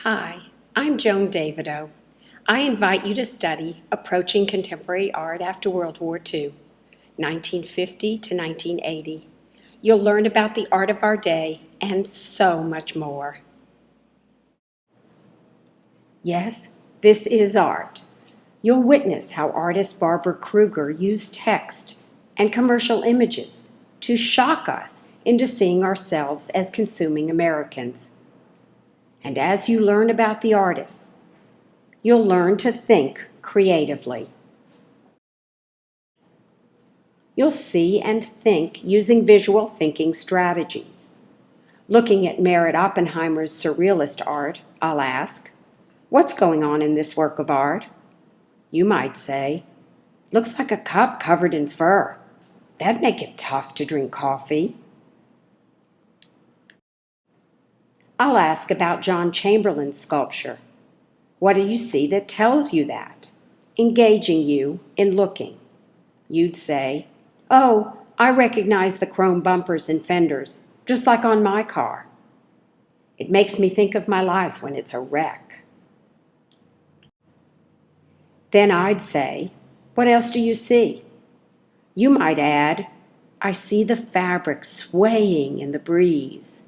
Hi, I'm Joan Davidow. I invite you to study Approaching Contemporary Art After World War II, 1950 to 1980. You'll learn about the art of our day and so much more. Yes, this is art. You'll witness how artist Barbara Kruger used text and commercial images to shock us into seeing ourselves as consuming Americans. And as you learn about the artists, you'll learn to think creatively. You'll see and think using visual thinking strategies. Looking at Merritt Oppenheimer's surrealist art, I'll ask, what's going on in this work of art? You might say, looks like a cup covered in fur. That'd make it tough to drink coffee. I'll ask about John Chamberlain's sculpture. What do you see that tells you that? Engaging you in looking. You'd say, oh, I recognize the chrome bumpers and fenders, just like on my car. It makes me think of my life when it's a wreck. Then I'd say, what else do you see? You might add, I see the fabric swaying in the breeze.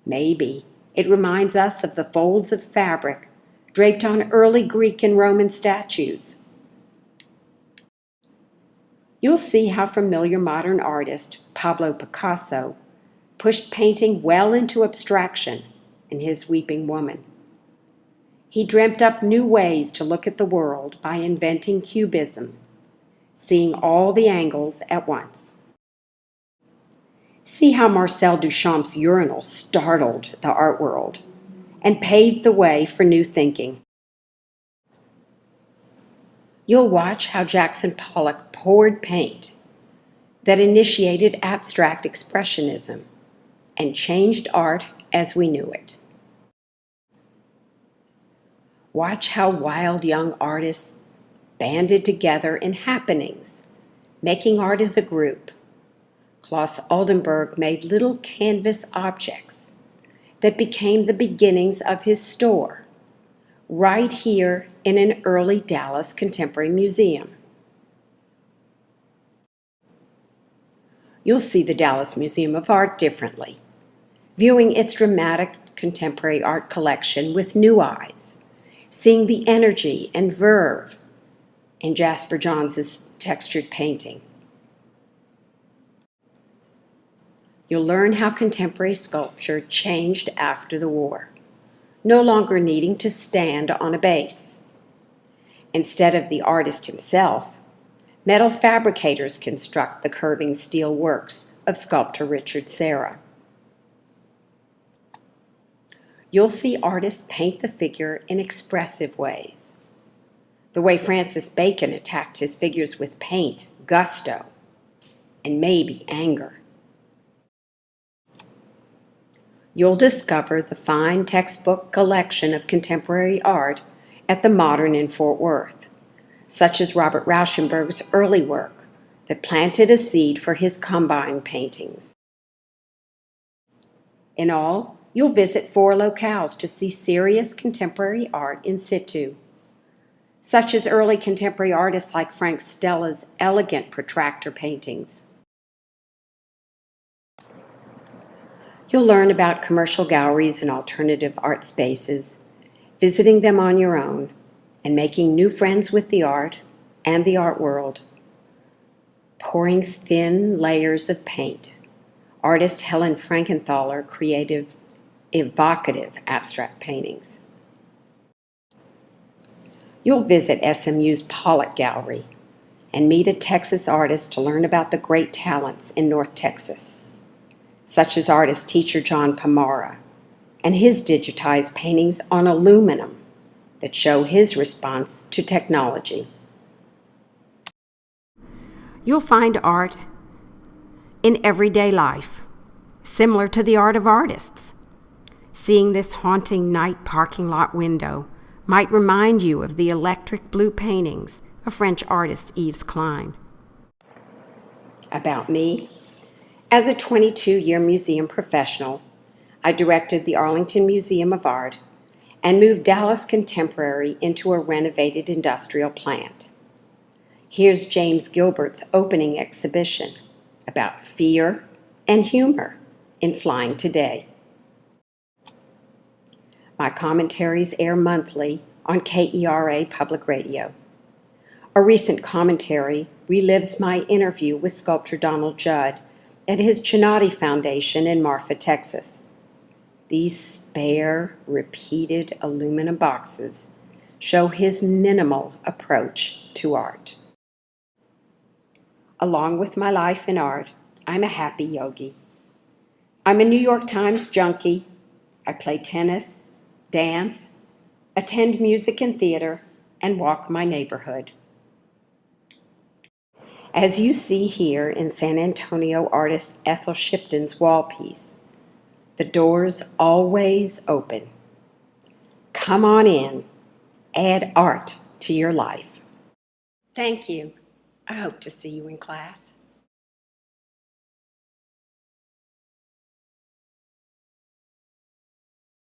Maybe it reminds us of the folds of fabric draped on early Greek and Roman statues. You'll see how familiar modern artist Pablo Picasso pushed painting well into abstraction in his Weeping Woman. He dreamt up new ways to look at the world by inventing cubism, seeing all the angles at once. See how Marcel Duchamp's urinal startled the art world and paved the way for new thinking. You'll watch how Jackson Pollock poured paint that initiated abstract expressionism and changed art as we knew it. Watch how wild young artists banded together in happenings, making art as a group. Claes Oldenburg made little canvas objects that became the beginnings of his store, right here in an early Dallas Contemporary Museum. You'll see the Dallas Museum of Art differently, viewing its dramatic contemporary art collection with new eyes, seeing the energy and verve in Jasper Johns' textured painting. You'll learn how contemporary sculpture changed after the war, no longer needing to stand on a base. Instead of the artist himself, metal fabricators construct the curving steel works of sculptor Richard Serra. You'll see artists paint the figure in expressive ways, the way Francis Bacon attacked his figures with paint, gusto, and maybe anger. You'll discover the fine textbook collection of contemporary art at the Modern in Fort Worth, such as Robert Rauschenberg's early work that planted a seed for his Combine paintings. In all, you'll visit 4 locales to see serious contemporary art in situ, such as early contemporary artists like Frank Stella's elegant protractor paintings. You'll learn about commercial galleries and alternative art spaces, visiting them on your own, and making new friends with the art and the art world. Pouring thin layers of paint, artist Helen Frankenthaler created evocative abstract paintings. You'll visit SMU's Pollock Gallery and meet a Texas artist to learn about the great talents in North Texas, such as artist teacher John Pomara and his digitized paintings on aluminum that show his response to technology. You'll find art in everyday life, similar to the art of artists. Seeing this haunting night parking lot window might remind you of the electric blue paintings of French artist Yves Klein. About me, as a 22-year museum professional, I directed the Arlington Museum of Art and moved Dallas Contemporary into a renovated industrial plant. Here's James Gilbert's opening exhibition about fear and humor in flying today. My commentaries air monthly on KERA Public Radio. A recent commentary relives my interview with sculptor Donald Judd at his Chinati Foundation in Marfa, Texas. These spare, repeated aluminum boxes show his minimal approach to art. Along with my life in art, I'm a happy yogi. I'm a New York Times junkie. I play tennis, dance, attend music and theater, and walk my neighborhood. As you see here in San Antonio artist Ethel Shipton's wall piece, the door's always open. Come on in, add art to your life. Thank you. I hope to see you in class.